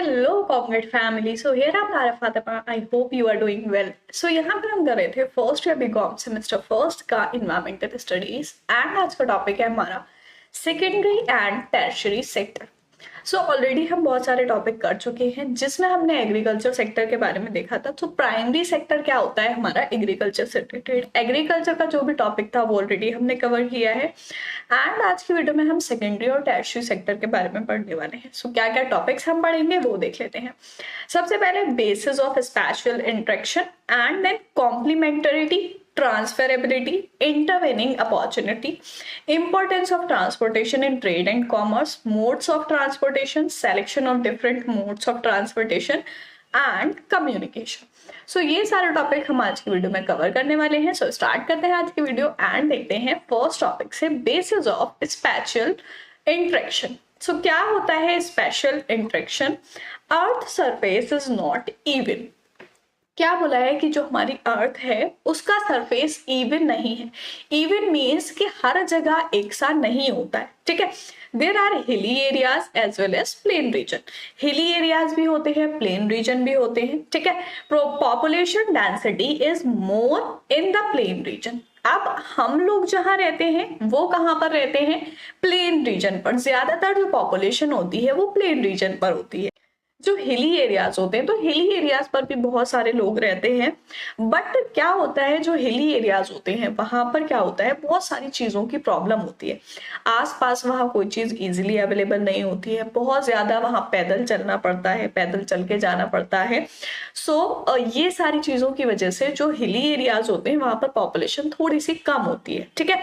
Hello, Cognate family. So here I'm Lara Fatima. I hope you are doing well. So यहाँ पर हम कर रहे थे first year BCom semester first का इन्वायरमेंटल स्टडीज एंड आज का टॉपिक है हमारा secondary and tertiary sector. So already हम बहुत सारे टॉपिक कर चुके हैं जिसमें हमने एग्रीकल्चर सेक्टर के बारे में देखा था। तो प्राइमरी सेक्टर क्या होता है हमारा एग्रीकल्चर से रिलेटेड, एग्रीकल्चर का जो भी टॉपिक था वो ऑलरेडी हमने कवर किया है। एंड आज की वीडियो में हम सेकेंडरी और टर्शियरी सेक्टर के बारे में पढ़ने वाले हैं। सो क्या क्या टॉपिक्स हम पढ़ेंगे वो देख लेते हैं। सबसे पहले basis of spatial interaction and then complementarity, transferability, intervening opportunity, importance of transportation in trade and commerce, modes of transportation, selection of different modes of transportation and communication. So ये सारे टॉपिक हम आज की वीडियो में cover करने वाले हैं। So start करते हैं आज की वीडियो एंड देखते हैं फर्स्ट टॉपिक से बेसिस ऑफ स्पेशल इंटरेक्शन। सो क्या होता है spatial interaction? Earth surface is not even. क्या बोला है कि जो हमारी अर्थ है उसका सरफेस इवन नहीं है। इवन मीन्स कि हर जगह एक सा नहीं होता है, ठीक है। There are hilly areas as well as plain region. Hilly areas भी होते हैं, प्लेन रीजन भी होते हैं, ठीक है। Population density is more in the plain region. अब हम लोग जहां रहते हैं वो कहां पर रहते हैं? प्लेन रीजन पर। ज्यादातर जो पॉपुलेशन होती है वो प्लेन रीजन पर होती है। जो हिली एरियाज होते हैं तो हिली एरियाज पर भी बहुत सारे लोग रहते हैं, बट क्या होता है जो हिली एरियाज होते हैं वहां पर क्या होता है, बहुत सारी चीजों की प्रॉब्लम होती है। आसपास वहां कोई चीज इजीली अवेलेबल नहीं होती है, बहुत ज्यादा वहां पैदल चलना पड़ता है, पैदल चल के जाना पड़ता है। सो ये सारी चीजों की वजह से जो हिली एरियाज होते हैं वहां पर पॉपुलेशन थोड़ी सी कम होती है, ठीक है।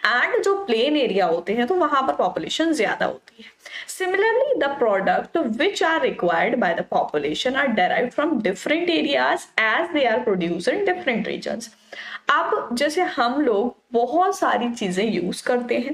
एंड जो प्लेन एरिया होते हैं तो वहां पर पॉपुलेशन ज्यादा होती है। Similarly, the product which are required by the population are derived from different areas as they are produced in different regions. अब जैसे हम लोग बहुत सारी चीजें यूज करते हैं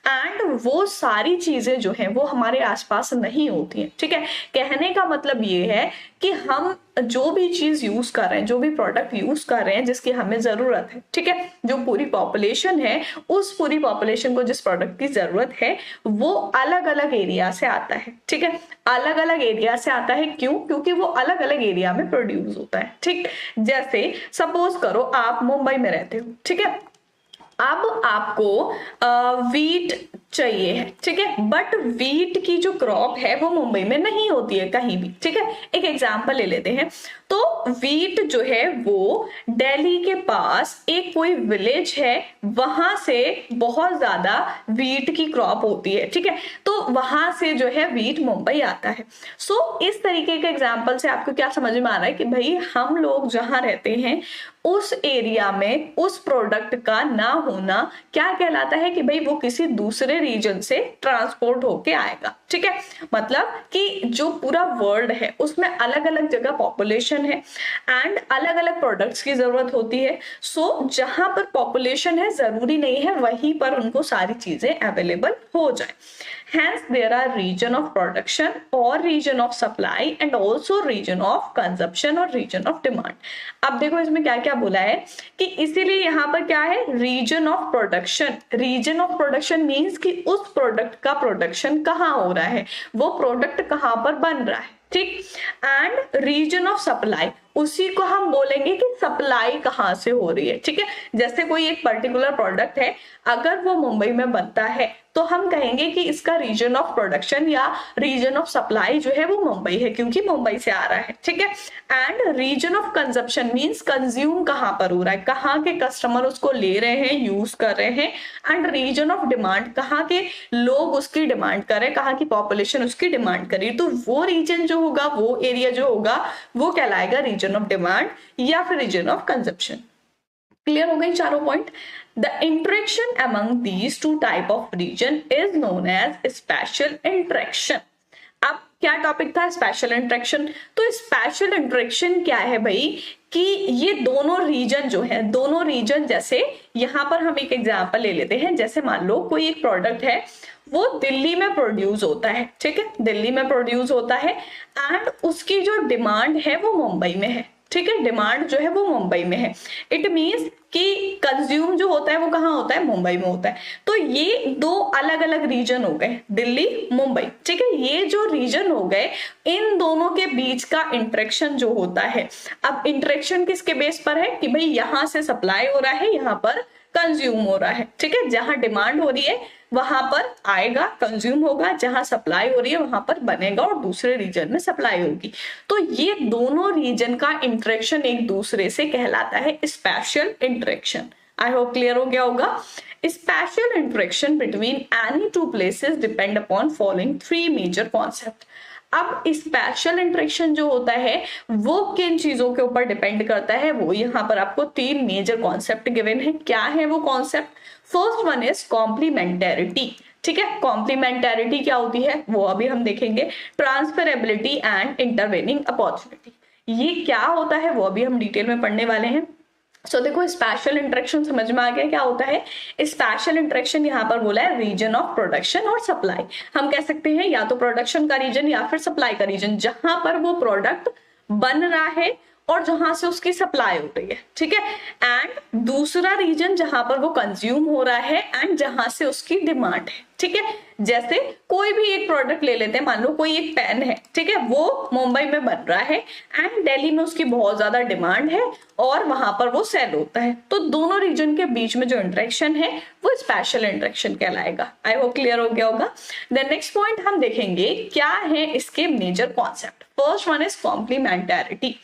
एंड वो सारी चीजें जो हैं वो हमारे आसपास नहीं होती हैं, ठीक है। कहने का मतलब ये है कि हम जो भी चीज यूज कर रहे हैं, जो भी प्रोडक्ट यूज कर रहे हैं जिसकी हमें जरूरत है, ठीक है, जो पूरी पॉपुलेशन है उस पूरी पॉपुलेशन को जिस प्रोडक्ट की जरूरत है वो अलग अलग एरिया से आता है, ठीक है। अलग अलग एरिया से आता है क्यों? क्योंकि वो अलग अलग एरिया में प्रोड्यूस होता है, ठीक। जैसे सपोज करो आप मुंबई में रहते हो, ठीक है। अब आपको वीट चाहिए है, ठीक है, बट वीट की जो क्रॉप है वो मुंबई में नहीं होती है कहीं भी, ठीक है। एक एग्जांपल ले लेते हैं। तो वीट जो है वो दिल्ली के पास एक कोई विलेज है, वहां से बहुत ज्यादा वीट की क्रॉप होती है, ठीक है। तो वहां से जो है वीट मुंबई आता है। सो इस तरीके के एग्जाम्पल से आपको क्या समझ में आ रहा है कि भाई हम लोग जहां रहते हैं उस एरिया में उस प्रोडक्ट का ना होना क्या कहलाता है कि भाई वो किसी दूसरे रीजन से ट्रांसपोर्ट होके आएगा, ठीक है। मतलब कि जो पूरा वर्ल्ड है उसमें अलग अलग जगह पॉपुलेशन है एंड अलग अलग प्रोडक्ट्स की जरूरत होती है। सो जहां पर पॉपुलेशन है जरूरी नहीं है वहीं पर उनको सारी चीजें अवेलेबल हो जाए। Hence, there are region of production or region of supply and also region of consumption और region of demand. अब देखो इसमें क्या क्या बोला है कि इसीलिए यहाँ पर क्या है, region of production. Region of production means कि उस प्रोडक्ट का प्रोडक्शन कहाँ हो रहा है, वो प्रोडक्ट कहाँ पर बन रहा है, ठीक। एंड रीजन ऑफ सप्लाई, उसी को हम बोलेंगे कि सप्लाई कहाँ से हो रही है, ठीक है। जैसे कोई एक पर्टिकुलर प्रोडक्ट है, अगर वो मुंबई में बनता है तो हम कहेंगे कि इसका रीजन ऑफ प्रोडक्शन या रीजन ऑफ सप्लाई जो है वो मुंबई है क्योंकि मुंबई से आ रहा है, ठीक है। And region of consumption means consume कहाँ पर हो रहा है, कहाँ के कस्टमर उसको ले रहे हैं, यूज कर रहे हैं। एंड रीजन ऑफ डिमांड, कहाँ के लोग उसकी डिमांड कर रहे हैं, कहाँ की पॉपुलेशन उसकी डिमांड कर रही है। तो वो रीजन जो होगा, वो एरिया जो होगा वो कहलाएगा रीजन ऑफ डिमांड या फिर रीजन ऑफ कंजप्शन। क्लियर हो गई चारों point. The interaction among these two type of region is known as special interaction. अब क्या टॉपिक था? Special interaction. तो स्पेशल इंटरेक्शन क्या है भाई कि ये दोनों रीजन जो है, दोनों रीजन, जैसे यहाँ पर हम एक एग्जांपल ले लेते हैं। जैसे मान लो कोई एक प्रोडक्ट है वो दिल्ली में प्रोड्यूस होता है, ठीक है, दिल्ली में प्रोड्यूस होता है एंड उसकी जो डिमांड है वो मुंबई में है, ठीक है, डिमांड जो है वो मुंबई में है। इट मीन्स कि कंज्यूम जो होता है वो कहाँ होता है, मुंबई में होता है। तो ये दो अलग अलग रीजन हो गए, दिल्ली मुंबई, ठीक है। ये जो रीजन हो गए, इन दोनों के बीच का इंटरेक्शन जो होता है, अब इंटरेक्शन किसके बेस पर है कि भाई यहां से सप्लाई हो रहा है, यहां पर कंज्यूम हो रहा है, ठीक है। जहां डिमांड हो रही है वहां पर आएगा, कंज्यूम होगा, जहां सप्लाई हो रही है वहां पर बनेगा और दूसरे रीजन में सप्लाई होगी। तो ये दोनों रीजन का इंटरेक्शन एक दूसरे से कहलाता है spatial interaction. I hope clear हो गया होगा। Spatial interaction between any two places depend upon following three major concept. अब स्पेशल इंटरेक्शन जो होता है वो किन चीजों के ऊपर डिपेंड करता है, वो यहाँ पर आपको तीन मेजर कॉन्सेप्ट गिवन है। क्या है वो concept? First one is complementarity, ठीक है। कॉम्प्लीमेंटेरिटी क्या होती है वो अभी हम देखेंगे। ट्रांसफरेबिलिटी एंड इंटरवेनिंग अपॉर्चुनिटी, ये क्या होता है वो अभी हम डिटेल में पढ़ने वाले हैं। सो देखो, स्पेशल इंटरेक्शन समझ में आ गया क्या होता है। स्पेशल इंटरेक्शन यहाँ पर बोला है रीजन ऑफ प्रोडक्शन और सप्लाई। हम कह सकते हैं या तो प्रोडक्शन का रीजन या फिर सप्लाई का रीजन, जहां पर वो प्रोडक्ट बन रहा है और जहां से उसकी सप्लाई हो रही है, ठीक है। एंड दूसरा रीजन जहां पर वो कंज्यूम हो रहा है एंड जहां से उसकी डिमांड है, ठीक है। जैसे कोई भी एक प्रोडक्ट ले लेते हैं, मान लो कोई एक पेन है, ठीक है, वो मुंबई में बन रहा है एंड दिल्ली में उसकी बहुत ज्यादा डिमांड है और वहां पर वो सेल होता है। तो दोनों रीजन के बीच में जो इंटरेक्शन है वो स्पेशल इंटरेक्शन कहलाएगा। आई होप क्लियर हो गया होगा। देन नेक्स्ट पॉइंट हम देखेंगे क्या है इसके major concept. First one is complementarity.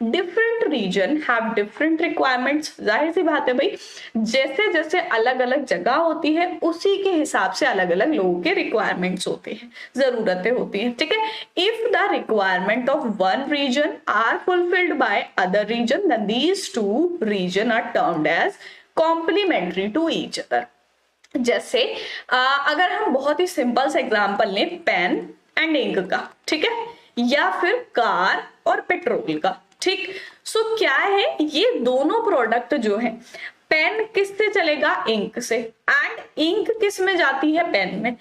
Different region have different requirements. जाहिर सी बात है भाई, जैसे जैसे अलग अलग जगह होती है उसी के हिसाब से अलग अलग लोगों के रिक्वायरमेंट्स होते हैं, जरूरतें होती हैं, ठीक है। If the requirement of one region are fulfilled by other region then these two region are termed as complementary to each other. जैसे अगर हम बहुत ही सिंपल सा एग्जांपल लें, पेन एंड इंक का, ठीक है, या फिर कार और पेट्रोल का, ठीक। सो क्या है, ये दोनों प्रोडक्ट जो है, पेन किससे चलेगा, इंक से, एंड इंक किस में जाती है, पेन में।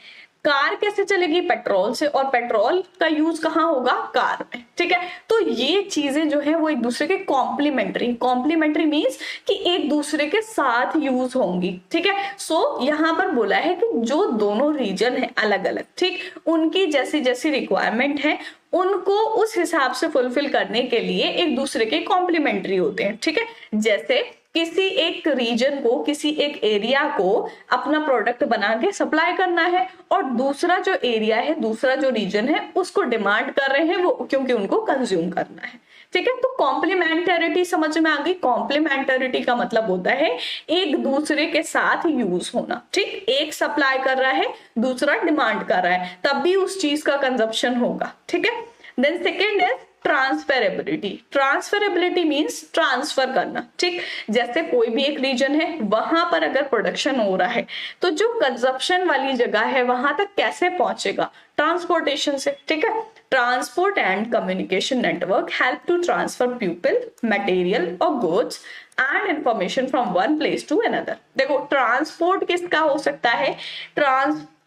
कार कैसे चलेगी, पेट्रोल से, और पेट्रोल का यूज कहाँ होगा, कार में, ठीक है। तो ये चीजें जो है वो एक दूसरे के कॉम्प्लीमेंट्री मींस कि एक दूसरे के साथ यूज होंगी, ठीक है। सो यहाँ पर बोला है कि जो दोनों रीजन है अलग अलग, ठीक, उनकी जैसी जैसी रिक्वायरमेंट है उनको उस हिसाब से फुलफिल करने के लिए एक दूसरे के कॉम्प्लीमेंट्री होते हैं, ठीक है। जैसे किसी एक रीजन को, किसी एक एरिया को अपना प्रोडक्ट बना के सप्लाई करना है और दूसरा जो एरिया है, दूसरा जो रीजन है उसको डिमांड कर रहे हैं वो, क्योंकि उनको कंज्यूम करना है, ठीक है। तो कॉम्प्लीमेंटरिटी समझ में आ गई। कॉम्प्लीमेंटरिटी का मतलब होता है एक दूसरे के साथ यूज होना, ठीक। एक सप्लाई कर रहा है, दूसरा डिमांड कर रहा है, तब भी उस चीज का कंजप्शन होगा, ठीक है। Then second is transferability. Transferability means transfer करना, ठीक। जैसे कोई भी एक रीजन है, वहां पर अगर प्रोडक्शन हो रहा है तो जो कंजप्शन वाली जगह है वहां तक कैसे पहुंचेगा, ट्रांसपोर्टेशन से, ठीक है। Transport and communication network help to transfer people, material और goods and information from one place to another. देखो, ट्रांसपोर्ट किसका हो सकता है,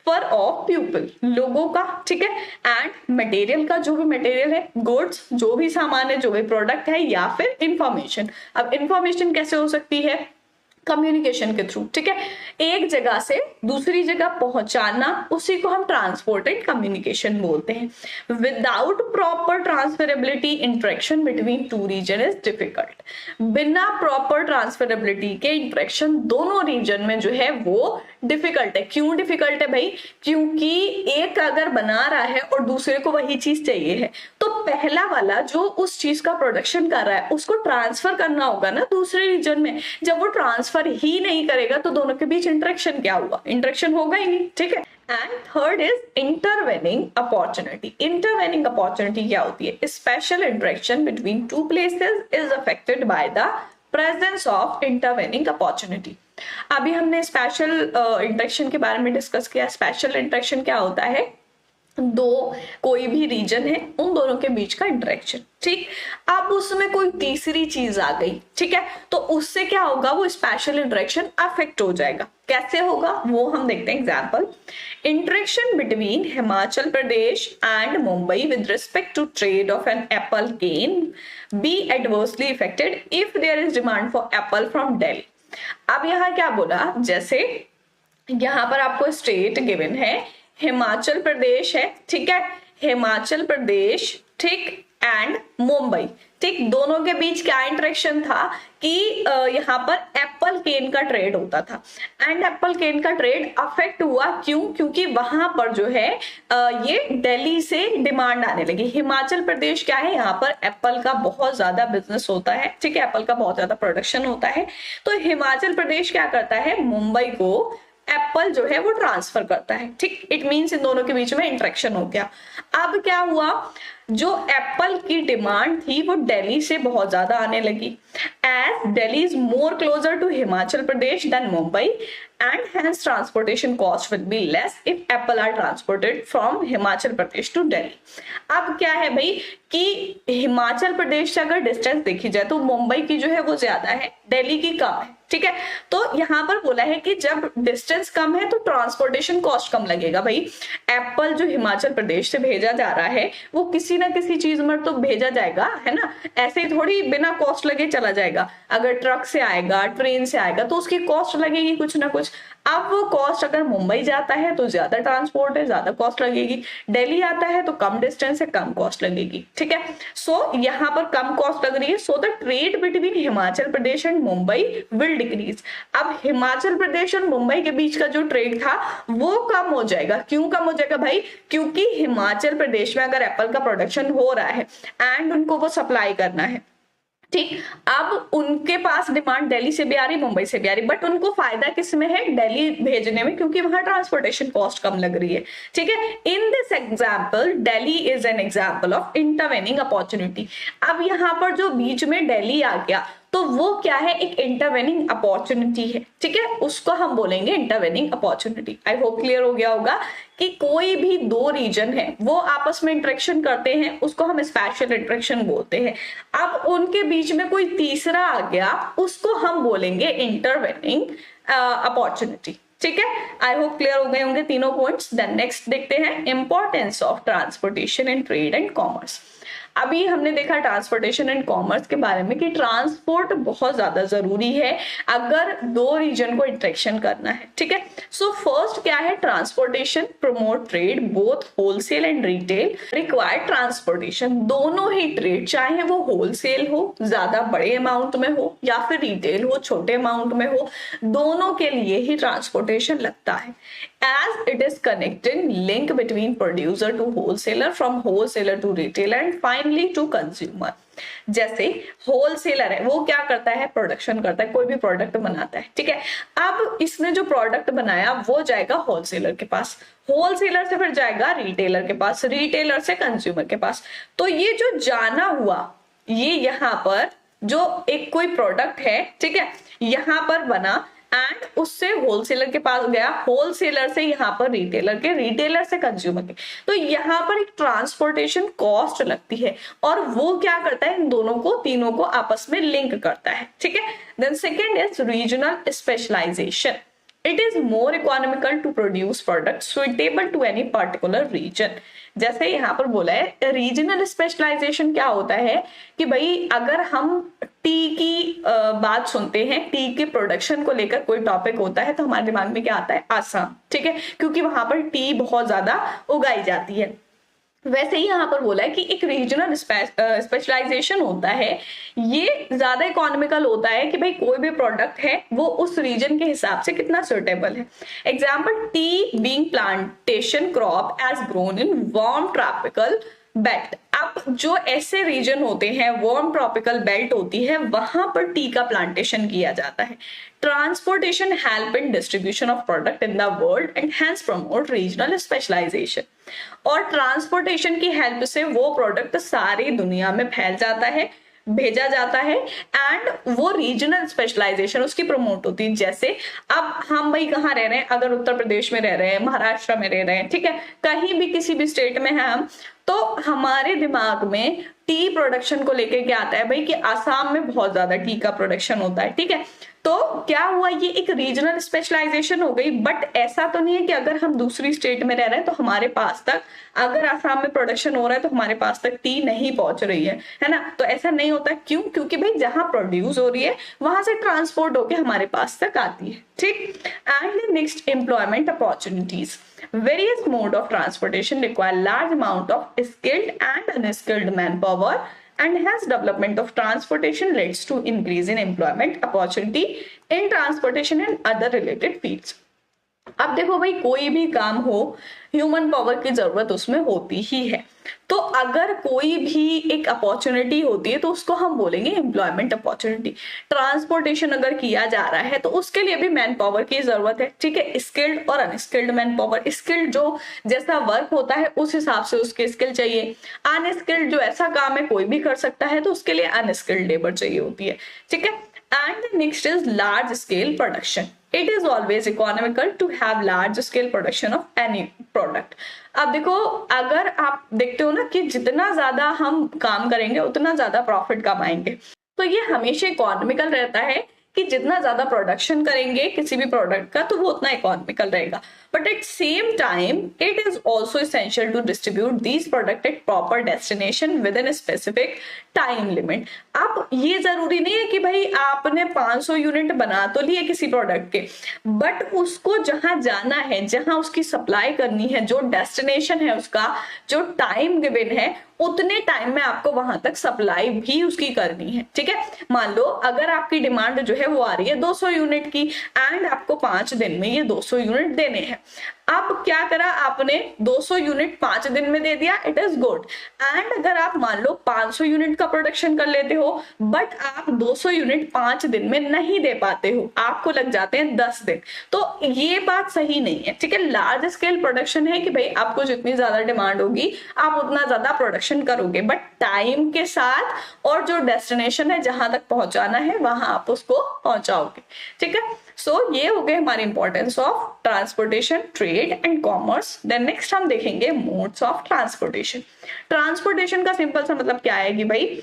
ऑफ पीपल, लोगों का, ठीक है, एंड मटेरियल का, जो भी मटेरियल है, गुड्स, जो भी सामान है, जो भी प्रोडक्ट है, या फिर इंफॉर्मेशन। अब इंफॉर्मेशन कैसे हो सकती है, कम्युनिकेशन के थ्रू, ठीक है। एक जगह से दूसरी जगह पहुंचाना, उसी को हम ट्रांसपोर्ट एंड कम्युनिकेशन बोलते हैं। Without proper transferability interaction between two region is difficult. बिना प्रॉपर ट्रांसफरेबिलिटी के इंटरेक्शन दोनों रीजन में जो है वो डिफिकल्ट है। क्यों डिफिकल्ट है भाई, क्योंकि एक अगर बना रहा है और दूसरे को वही चीज चाहिए है, तो पहला वाला जो उस चीज का प्रोडक्शन कर रहा है उसको ट्रांसफर करना होगा ना दूसरे रीजन में। जब वो ट्रांसफर ही नहीं करेगा तो दोनों के बीच इंटरेक्शन क्या हुआ, इंटरेक्शन होगा ही नहीं, ठीक है। And third is intervening opportunity. Intervening opportunity क्या होती है, spatial interaction between to places is affected by the presence of intervening opportunity. अभी हमने स्पेशल इंटरेक्शन के बारे में डिस्कस किया। स्पेशल इंटरेक्शन क्या होता है, दो कोई भी रीजन है उन दोनों के बीच का इंटरेक्शन, ठीक। अब उसमें कोई तीसरी चीज आ गई, ठीक है, तो उससे क्या होगा, वो स्पेशल इंटरेक्शन अफेक्ट हो जाएगा। कैसे होगा वो हम देखते हैं। Example, interaction between Himachal Pradesh and Mumbai with respect to trade of an apple can be adversely affected if there is demand for apple from Delhi. अब यहाँ क्या बोला, जैसे यहाँ पर आपको स्टेट गिवन है, हिमाचल प्रदेश है, ठीक है, हिमाचल प्रदेश, ठीक, एंड मुंबई, ठीक, दोनों के बीच क्या इंटरेक्शन था कि यहाँ पर एप्पल केन का ट्रेड होता था एंड एप्पल केन का ट्रेड अफेक्ट हुआ। क्यों? क्योंकि वहां पर जो है ये दिल्ली से डिमांड आने लगी। हिमाचल प्रदेश क्या है, यहाँ पर एप्पल का बहुत ज्यादा बिजनेस होता है, ठीक है, एप्पल का बहुत ज्यादा प्रोडक्शन होता है। तो हिमाचल प्रदेश क्या करता है, मुंबई को एप्पल जो है वो ट्रांसफर करता है, ठीक। इट मींस इन दोनों के बीच में इंटरेक्शन हो गया। अब क्या हुआ, जो एप्पल की डिमांड थी वो दिल्ली से बहुत ज्यादा आने लगी। As Delhi is more closer to Himachal Pradesh than Mumbai and hence transportation cost will be less if apple are transported from Himachal Pradesh to Delhi. अब क्या है भाई कि हिमाचल प्रदेश से अगर डिस्टेंस देखी जाए तो मुंबई की जो है वो ज्यादा है, दिल्ली की कम है, ठीक है। तो यहाँ पर बोला है कि जब डिस्टेंस कम है तो ट्रांसपोर्टेशन कॉस्ट कम लगेगा। भाई एप्पल जो हिमाचल प्रदेश से भेजा जा रहा है वो किसी ना किसी चीज में तो भेजा जाएगा, है ना, ऐसे ही थोड़ी बिना कॉस्ट लगे चला जाएगा। अगर ट्रक से आएगा, ट्रेन से आएगा तो उसकी कॉस्ट लगेगी कुछ ना कुछ। अब वो कॉस्ट अगर मुंबई जाता है तो ज्यादा ट्रांसपोर्ट है, ज्यादा कॉस्ट लगेगी, दिल्ली आता है तो कम डिस्टेंस है, कम कॉस्ट लगेगी, ठीक है। सो यहाँ पर कम कॉस्ट लग रही है, so the trade between Himachal Pradesh and Mumbai will decrease. अब हिमाचल प्रदेश और मुंबई के बीच का जो ट्रेड था वो कम हो जाएगा। क्यों कम हो जाएगा भाई, क्योंकि हिमाचल प्रदेश में अगर एप्पल का प्रोडक्शन हो रहा है एंड उनको वो सप्लाई करना है, ठीक, अब उनके पास डिमांड दिल्ली से भी आ रही, मुंबई से भी आ रही, बट उनको फायदा किस में है, दिल्ली भेजने में, क्योंकि वहां ट्रांसपोर्टेशन कॉस्ट कम लग रही है, ठीक है। In this example Delhi is an example of intervening opportunity. अब यहाँ पर जो बीच में दिल्ली आ गया तो वो क्या है, एक इंटरवेनिंग अपॉर्चुनिटी है, ठीक है, उसको हम बोलेंगे इंटरवेनिंग अपॉर्चुनिटी। आई होप क्लियर हो गया होगा कि कोई भी दो रीजन है वो आपस में इंटरेक्शन करते हैं, उसको हम स्पेशल इंटरेक्शन बोलते हैं। अब उनके बीच में कोई तीसरा आ गया, उसको हम बोलेंगे इंटरवेनिंग अपॉर्चुनिटी, ठीक है। आई होप क्लियर हो गए होंगे तीनों पॉइंट्स। देन नेक्स्ट देखते हैं importance of transportation in trade and commerce. अभी हमने देखा ट्रांसपोर्टेशन एंड कॉमर्स के बारे में कि ट्रांसपोर्ट बहुत ज्यादा जरूरी है अगर दो रीजन को इंटरेक्शन करना है, ठीक है। सो फर्स्ट क्या है, transportation promote trade both wholesale and retail required transportation. दोनों ही ट्रेड, चाहे वो होलसेल हो ज्यादा बड़े अमाउंट में हो या फिर रिटेल हो छोटे अमाउंट में हो, दोनों के लिए ही ट्रांसपोर्टेशन लगता है। as it is connecting link between producer to wholesaler, from wholesaler to retailer and finally to consumer। जैसे होलसेलर है वो क्या करता है, प्रोडक्शन करता है, कोई भी प्रोडक्ट बनाता है, ठीक है। अब इसने जो प्रोडक्ट बनाया वो जाएगा होलसेलर के पास, होलसेलर से फिर जाएगा रिटेलर के पास, रिटेलर से कंज्यूमर के पास। तो ये जो जाना हुआ, ये यहाँ पर जो एक कोई प्रोडक्ट है, ठीक है, यहाँ पर बना एंड उससे होलसेलर के पास गया, होलसेलर से यहाँ पर रिटेलर के, रिटेलर से कंज्यूमर के। तो यहाँ पर एक ट्रांसपोर्टेशन कॉस्ट लगती है और वो क्या करता है, इन दोनों को, तीनों को आपस में लिंक करता है, ठीक है। Then second is regional specialisation. It is more economical to produce product suitable to any particular region. जैसे यहाँ पर बोला है रीजनल स्पेशलाइजेशन क्या होता है कि भाई अगर हम टी की बात सुनते हैं, टी के प्रोडक्शन को लेकर कोई टॉपिक होता है तो हमारे दिमाग में क्या आता है, आसाम, ठीक है, क्योंकि वहां पर टी बहुत ज्यादा उगाई जाती है। वैसे ही यहाँ पर बोला है कि एक रीजनल स्पेशलाइजेशन होता है, ये ज्यादा इकोनॉमिकल होता है कि भाई कोई भी प्रोडक्ट है वो उस रीजन के हिसाब से कितना सुटेबल है। Example, tea being plantation crop as grown in warm tropical belt. अब जो ऐसे रीजन होते हैं, वार्म ट्रॉपिकल बेल्ट होती है, वहां पर टी का प्लांटेशन किया जाता है। Transportation help in distribution of product in the world and hence promote regional specialisation. और ट्रांसपोर्टेशन की हेल्प से वो प्रोडक्ट सारी दुनिया में फैल जाता है, भेजा जाता है एंड वो रीजनल स्पेशलाइजेशन उसकी प्रमोट होती है। जैसे अब हम भाई कहाँ रह रहे हैं, अगर उत्तर प्रदेश में रह रहे हैं, महाराष्ट्र में रह रहे हैं, ठीक है, कहीं भी किसी भी स्टेट में है हम, तो हमारे दिमाग में टी प्रोडक्शन को लेके क्या आता है भाई कि आसाम में बहुत ज्यादा टी का प्रोडक्शन होता है, ठीक है। तो क्या हुआ, ये एक रीजनल स्पेशलाइजेशन हो गई। बट ऐसा तो नहीं है कि अगर हम दूसरी स्टेट में रह रहे हैं तो हमारे पास तक, अगर आसाम में प्रोडक्शन हो रहा है तो हमारे पास तक टी नहीं पहुंच रही है ना। तो ऐसा नहीं होता, क्यों? क्योंकि भाई जहां प्रोड्यूस हो रही है वहां से ट्रांसपोर्ट होके हमारे पास तक आती है, ठीक। And next, employment opportunities. Various mode of transportation require large amount of skilled and unskilled manpower, and hence development of transportation leads to increase in employment opportunity in transportation and other related fields. अब देखो भाई, कोई भी काम हो human power की जरूरत उसमें होती ही है। तो अगर कोई भी एक अपॉर्चुनिटी होती है तो उसको हम बोलेंगे एम्प्लॉयमेंट अपॉर्चुनिटी। ट्रांसपोर्टेशन अगर किया जा रहा है तो उसके लिए भी मैन पावर की जरूरत है, ठीक है, स्किल्ड और अनस्किल्ड मैन पावर। स्किल्ड जो जैसा वर्क होता है उस हिसाब से उसके स्किल चाहिए, अनस्किल्ड जो ऐसा काम है कोई भी कर सकता है तो उसके लिए अनस्किल्ड लेबर चाहिए होती है, ठीक है। And the next is large scale production. It is always economical to have large scale production of any product. अब देखो, अगर आप देखते हो ना कि जितना ज्यादा हम काम करेंगे उतना ज्यादा प्रॉफिट कमाएंगे, तो ये हमेशा इकोनॉमिकल रहता है कि जितना ज्यादा प्रोडक्शन करेंगे किसी भी प्रोडक्ट का तो वो उतना इकोनॉमिकल रहेगा। But at same time it is also essential to distribute these product at proper destination within specific time limit. अब ये जरूरी नहीं है कि भाई आपने 500 यूनिट बना तो लिए किसी प्रोडक्ट के, बट उसको जहां जाना है, जहां उसकी सप्लाई करनी है, जो डेस्टिनेशन है उसका, जो टाइम गिवन है, उतने टाइम में आपको वहां तक सप्लाई भी उसकी करनी है, ठीक है। मान लो अगर आपकी डिमांड जो है वो आ रही है 200 यूनिट की एंड आपको 5 दिन में ये 200 यूनिट देने हैं। अब क्या करा आपने, 200 यूनिट 5 दिन में दे दिया, इट इज गुड। एंड अगर आप मान लो 500 यूनिट का प्रोडक्शन कर लेते हो बट आप 200 यूनिट 5 दिन में नहीं दे पाते हो, आपको लग जाते हैं 10 दिन, तो ये बात सही नहीं है, ठीक है। लार्ज स्केल प्रोडक्शन है कि भाई आपको जितनी ज्यादा डिमांड होगी आप उतना ज्यादा प्रोडक्शन करोगे, बट टाइम के साथ और जो डेस्टिनेशन है जहां तक पहुंचाना है वहां आप उसको पहुंचाओगे, ठीक है। सो ये हो गए हमारे importance of transportation, trade and commerce. Then next हम देखेंगे मोड्स ऑफ ट्रांसपोर्टेशन। ट्रांसपोर्टेशन का सिंपल सा मतलब क्या है कि भाई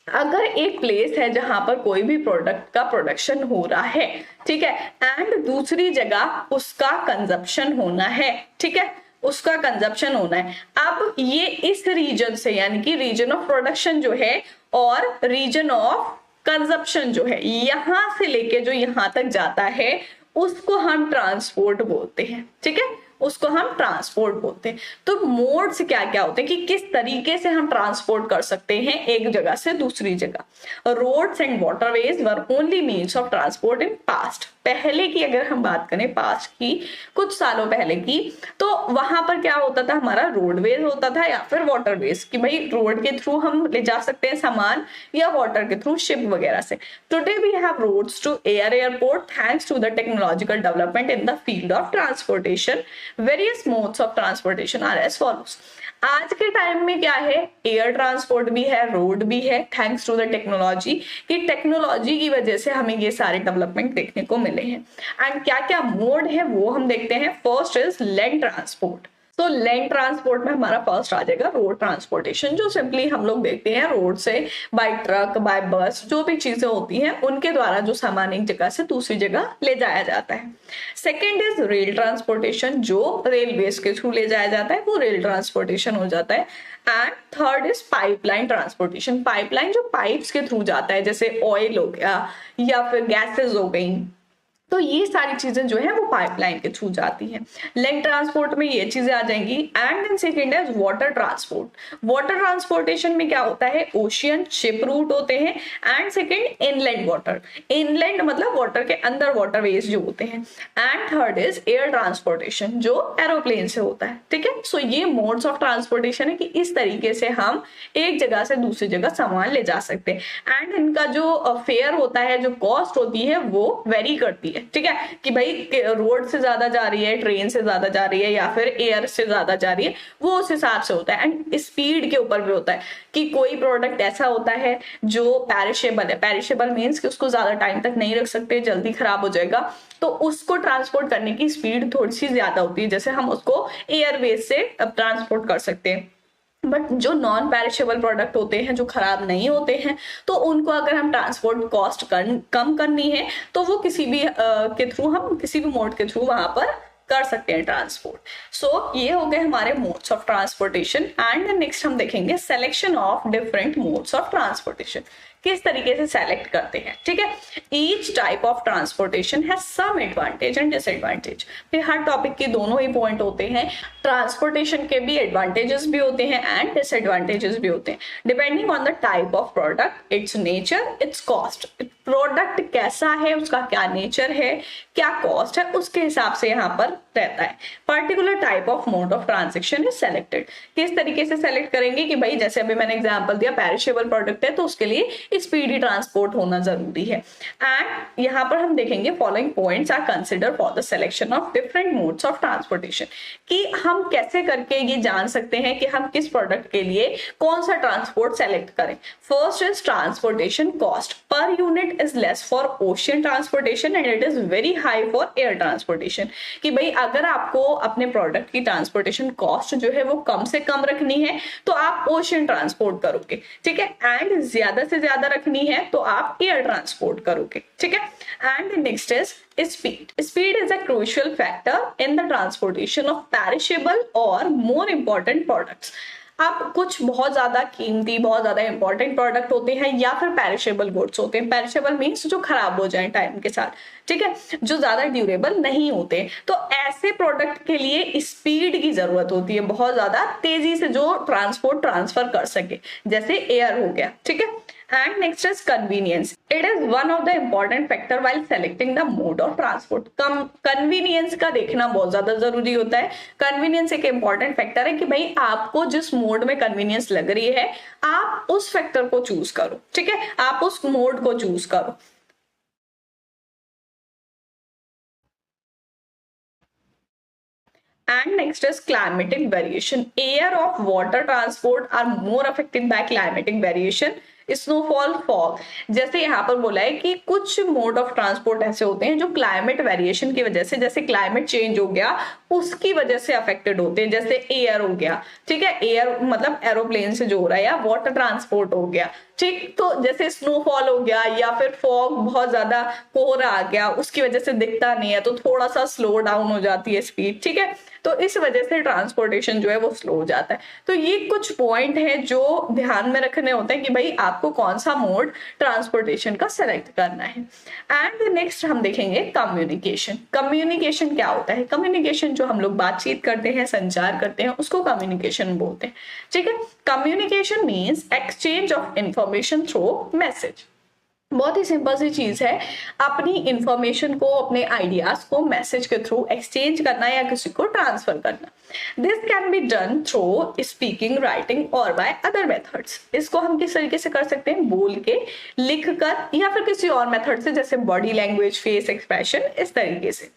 अगर एक प्लेस है जहां पर कोई भी प्रोडक्ट का प्रोडक्शन हो रहा है, ठीक है, एंड दूसरी जगह उसका कंजप्शन होना है, ठीक है, उसका कंजप्शन होना है। अब ये इस रीजन से, यानी कि रीजन ऑफ प्रोडक्शन जो है और रीजन ऑफ कंजप्शन जो है, यहां से लेके जो यहां तक जाता है उसको हम ट्रांसपोर्ट बोलते हैं, ठीक है, उसको हम ट्रांसपोर्ट बोलते हैं। तो मोड्स क्या क्या होते हैं कि किस तरीके से हम ट्रांसपोर्ट कर सकते हैं एक जगह से दूसरी जगह। Roads and waterways were only means of transport in past. पहले की अगर हम बात करें, पास्ट की, कुछ सालों पहले की, तो वहां पर क्या होता था, हमारा रोडवेज होता था या फिर वाटरवेज, कि भाई रोड के थ्रू हम ले जा सकते हैं सामान या वाटर के थ्रू शिप वगैरह से। Today we have roads to airport thanks to the technological development in the field of transportation. Various modes of transportation are as follows. आज के टाइम में क्या है, एयर ट्रांसपोर्ट भी है, रोड भी है, थैंक्स टू द टेक्नोलॉजी, कि टेक्नोलॉजी की वजह से हमें ये सारे डेवलपमेंट देखने को मिले हैं। एंड क्या क्या मोड है वो हम देखते हैं। First is land transport. तो लैंड ट्रांसपोर्ट में हमारा फर्स्ट आ जाएगा रोड ट्रांसपोर्टेशन, जो सिंपली हम लोग देखते हैं रोड से बाय ट्रक, बाय बस, जो भी चीजें होती हैं उनके द्वारा जो सामान एक जगह से दूसरी जगह ले जाया जाता है। सेकेंड इज रेल ट्रांसपोर्टेशन, जो रेलवेज के थ्रू ले जाया जाता है, वो रेल ट्रांसपोर्टेशन हो जाता है। And third is pipeline transportation. Pipeline जो पाइप्स के थ्रू जाता है, जैसे ऑयल हो गया या फिर गैसेज हो गई, तो ये सारी चीजें जो है वो पाइपलाइन के थ्रू जाती हैं। लैंड ट्रांसपोर्ट में ये चीजें आ जाएंगी। एंड देन सेकेंड है वाटर ट्रांसपोर्ट। वाटर ट्रांसपोर्टेशन में क्या होता है, ओशियन शिप रूट होते हैं। And second inland water. Inland मतलब वाटर के अंदर वाटरवेज जो होते हैं। And third is air transportation, जो एरोप्लेन से होता है, ठीक है। सो ये मोड्स ऑफ ट्रांसपोर्टेशन है कि इस तरीके से हम एक जगह से दूसरी जगह सामान ले जा सकते हैं। एंड इनका जो फेयर होता है, जो कॉस्ट होती है, वो वेरी करती है, है, ठीक है, कि भाई रोड से ज्यादा जा रही है, ट्रेन से ज्यादा जा रही है या फिर एयर से ज्यादा जा रही है, वो उस हिसाब से होता है। एंड स्पीड के ऊपर भी होता है कि कोई प्रोडक्ट ऐसा होता है जो पेरिशेबल है, पेरिशेबल मीन्स कि उसको ज्यादा टाइम तक नहीं रख सकते, जल्दी खराब हो जाएगा, तो उसको ट्रांसपोर्ट करने की स्पीड थोड़ी सी ज्यादा होती है, जैसे हम उसको एयरवेज से ट्रांसपोर्ट कर सकते हैं। बट जो नॉन पेरिशेबल प्रोडक्ट होते हैं, जो खराब नहीं होते हैं, तो उनको अगर हम ट्रांसपोर्ट कॉस्ट कम करनी है तो वो किसी भी के थ्रू, हम किसी भी मोड के थ्रू वहां पर कर सकते हैं ट्रांसपोर्ट। सो ये हो गए हमारे modes of transportation. And next हम देखेंगे selection of different modes of transportation, किस तरीके से सेलेक्ट करते हैं, ठीक है। Each type of transportation has some advantage and disadvantage. फिर हर टॉपिक के दोनों ही पॉइंट होते हैं, ट्रांसपोर्टेशन के भी एडवांटेजेस भी होते हैं एंड डिसएडवांटेजेस भी होते हैं, depending on the type of product, it's nature, it's cost. Product कैसा है, उसका क्या नेचर है, क्या कॉस्ट है, उसके हिसाब से यहाँ पर रहता है। Particular type of mode of transaction is selected, किस तरीके से सेलेक्ट करेंगे कि भाई जैसे अभी मैंने एग्जांपल दिया, पेरिशेबल प्रोडक्ट है तो उसके लिए स्पीडी ट्रांसपोर्ट होना जरूरी है। एंड यहाँ पर हम देखेंगे following points are consider for the selection of different modes of transportation, कि हम कैसे करके ये जान सकते हैं कि हम किस प्रोडक्ट के लिए कौन सा ट्रांसपोर्ट सेलेक्ट करें। First is transportation cost, per unit is less for ocean transportation and it is very high for air transportation, कि भाई अगर आपको अपने प्रोडक्ट की ट्रांसपोर्टेशन कॉस्ट जो है वो कम से कम रखनी है तो आप ओशियन ट्रांसपोर्ट करोगे, ठीक है, एंड ज्यादा से ज्यादा रखनी है तो आप एयर ट्रांसपोर्ट करोगे, ठीक है। And next is speed. Speed is a crucial factor in the transportation of perishable or more important products. अब कुछ बहुत ज्यादा कीमती, बहुत ज्यादा इंपॉर्टेंट प्रोडक्ट होते हैं या फिर पेरिशेबल गुड्स होते हैं। पेरिशेबल मीन्स जो खराब हो जाए टाइम के साथ, ठीक है, जो ज्यादा ड्यूरेबल नहीं होते, तो ऐसे प्रोडक्ट के लिए स्पीड की जरूरत होती है, बहुत ज्यादा तेजी से जो ट्रांसफर कर सके, जैसे एयर हो गया, ठीक है। And next is convenience. It is one of the important factor while selecting the mode of transport. Convenience का देखना बहुत ज्यादा जरूरी होता है। Convenience एक important factor है कि भाई आपको जिस मोड में convenience लग रही है आप उस फैक्टर को चूज करो, ठीक है, आप उस मोड को चूज करो। And next is climatic variation. Air of water transport are more affected by climatic variation. Snowfall, fog, जैसे यहाँ पर बोला है कि कुछ मोड ऑफ ट्रांसपोर्ट ऐसे होते हैं जो क्लाइमेट वेरिएशन की वजह से, जैसे क्लाइमेट चेंज हो गया उसकी वजह से अफेक्टेड होते हैं, जैसे एयर हो गया, ठीक है, एयर मतलब एरोप्लेन से जो हो रहा है, या वाटर ट्रांसपोर्ट हो गया, ठीक, तो जैसे स्नोफॉल हो गया या फिर फॉग, बहुत ज्यादा कोहरा आ गया, उसकी वजह से दिखता नहीं है तो थोड़ा सा स्लो डाउन हो जाती है स्पीड, ठीक है, तो इस वजह से ट्रांसपोर्टेशन जो है वो स्लो हो जाता है। तो ये कुछ पॉइंट है जो ध्यान में रखने होते हैं कि भाई आपको कौन सा मोड ट्रांसपोर्टेशन का सेलेक्ट करना है। एंड नेक्स्ट हम देखेंगे कम्युनिकेशन। कम्युनिकेशन क्या होता है? कम्युनिकेशन जो हम लोग बातचीत करते हैं, संचार करते हैं, उसको कम्युनिकेशन बोलते हैं, ठीक है। Communication means exchange of information through message. बहुत ही सिंपल सी चीज है, अपनी इंफॉर्मेशन को, अपने आइडियाज को मैसेज के थ्रू एक्सचेंज करना या किसी को ट्रांसफर करना। This can be done through speaking, writing और बाय अदर मेथड्स। इसको हम किस तरीके से कर सकते हैं? बोल के, लिख कर, या फिर किसी और मेथड से, जैसे बॉडी लैंग्वेज, फेस एक्सप्रेशन, इस तरीके से।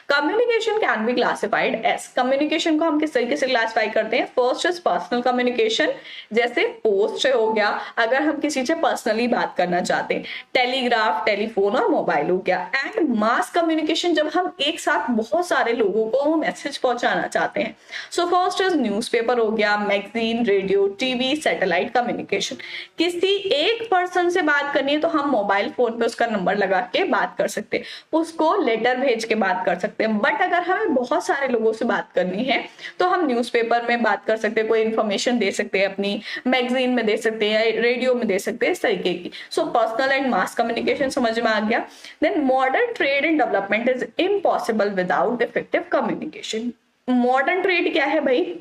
Communication can be classified as, communication को हम किस तरीके से क्लासिफाई करते हैं? फर्स्ट इज पर्सनल कम्युनिकेशन, जैसे पोस्ट से हो गया, अगर हम किसी से पर्सनली बात करना चाहते हैं, टेलीग्राफ, टेलीफोन और मोबाइल हो गया। एंड मास कम्युनिकेशन, जब हम एक साथ बहुत सारे लोगों को मैसेज पहुंचाना चाहते हैं। सो फर्स्ट इज न्यूज़पेपर हो गया, magazine, radio, TV, satellite communication. किसी एक पर्सन से बात करनी है तो हम मोबाइल फोन पे उसका नंबर लगा के बात कर सकते हैं, उसको लेटर भेज के बात कर सकते हैं। बट अगर हमें बहुत सारे लोगों से बात करनी है तो हम न्यूज़पेपर में बात कर सकते हैं, कोई इंफॉर्मेशन दे सकते हैं, अपनी मैगजीन में दे सकते हैं, रेडियो में दे सकते हैं, इस तरीके की। So personal and mass communication समझ में आ गया। Then modern trade and development is impossible without effective communication. Modern trade क्या है भाई?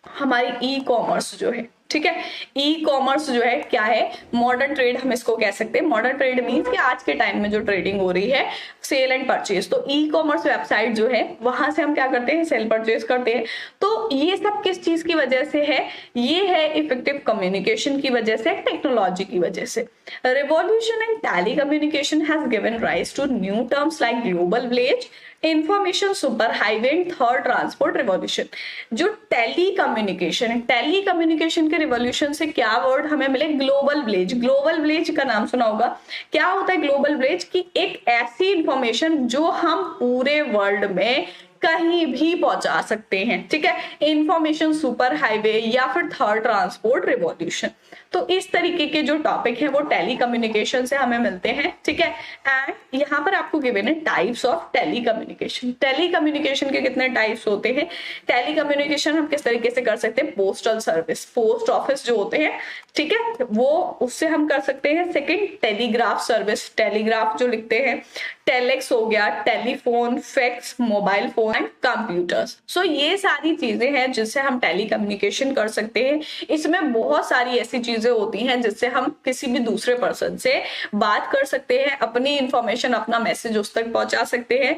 हमारी ई कॉमर्स जो है, ठीक है। ई कॉमर्स जो है क्या है, मॉडर्न ट्रेड हम इसको कह सकते हैं। मॉडर्न ट्रेड मीन्स कि आज के टाइम में जो ट्रेडिंग हो रही है, सेल एंड परचेज। तो ई कॉमर्स वेबसाइट जो है वहां से हम क्या करते हैं, सेल परचेज करते हैं। तो ये सब किस चीज की वजह से है, ये है इफेक्टिव कम्युनिकेशन की वजह से, टेक्नोलॉजी की वजह से। Revolution in telecommunication has given rise to new terms like global village, information super highway and third transport revolution. जो टेली कम्युनिकेशन के रिवॉल्यूशन से क्या वर्ड हमें मिले, ग्लोबल विलेज। ग्लोबल विलेज का नाम सुना होगा। क्या होता है ग्लोबल विलेज, की एक ऐसी इंफॉर्मेशन जो हम पूरे वर्ल्ड में कहीं भी पहुंचा सकते हैं, ठीक है। इंफॉर्मेशन सुपर हाईवे या फिर थर्ड ट्रांसपोर्ट रिवॉल्यूशन। तो इस तरीके के जो टॉपिक है वो टेली कम्युनिकेशन से हमें मिलते हैं, ठीक है। एंड यहाँ पर आपको गिवन है types of telecommunication. Telecommunication के कितने टाइप्स होते हैं, टेली कम्युनिकेशन हम किस तरीके से कर सकते हैं, पोस्टल सर्विस, पोस्ट ऑफिस जो होते हैं, ठीक है, वो उससे हम कर सकते हैं। सेकंड, टेलीग्राफ सर्विस, टेलीग्राफ जो लिखते हैं, टेलेक्स हो गया, telephone, fax, mobile phone and computers. So ये सारी चीजें हैं जिससे हम टेली कम्युनिकेशन कर सकते हैं। इसमें बहुत सारी ऐसी चीजें होती हैं जिससे हम किसी भी दूसरे पर्सन से बात कर सकते हैं, अपनी इंफॉर्मेशन, अपना मैसेज उस तक पहुंचा सकते हैं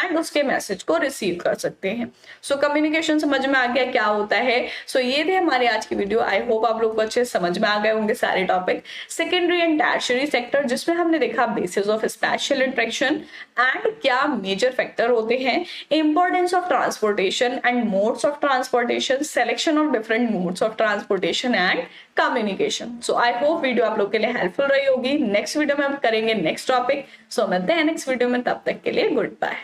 एंड उसके मैसेज को रिसीव कर सकते हैं। सो कम्युनिकेशन समझ में आ गया क्या होता है। सो ये थे हमारे आज की वीडियो। आई होप आप लोग को अच्छे समझ में आ गए होंगे सारे topic. Secondary and tertiary sector, जिसमें हमने देखा basis of spatial interaction and क्या मेजर फैक्टर होते हैं, importance of transportation and modes of transportation, selection of different modes of transportation and communication. So I hope video आप लोग के लिए हेल्पफुल रही होगी। नेक्स्ट वीडियो में हम करेंगे नेक्स्ट टॉपिक। सो मिलते हैं नेक्स्ट वीडियो में, तब तक के लिए गुड बाय।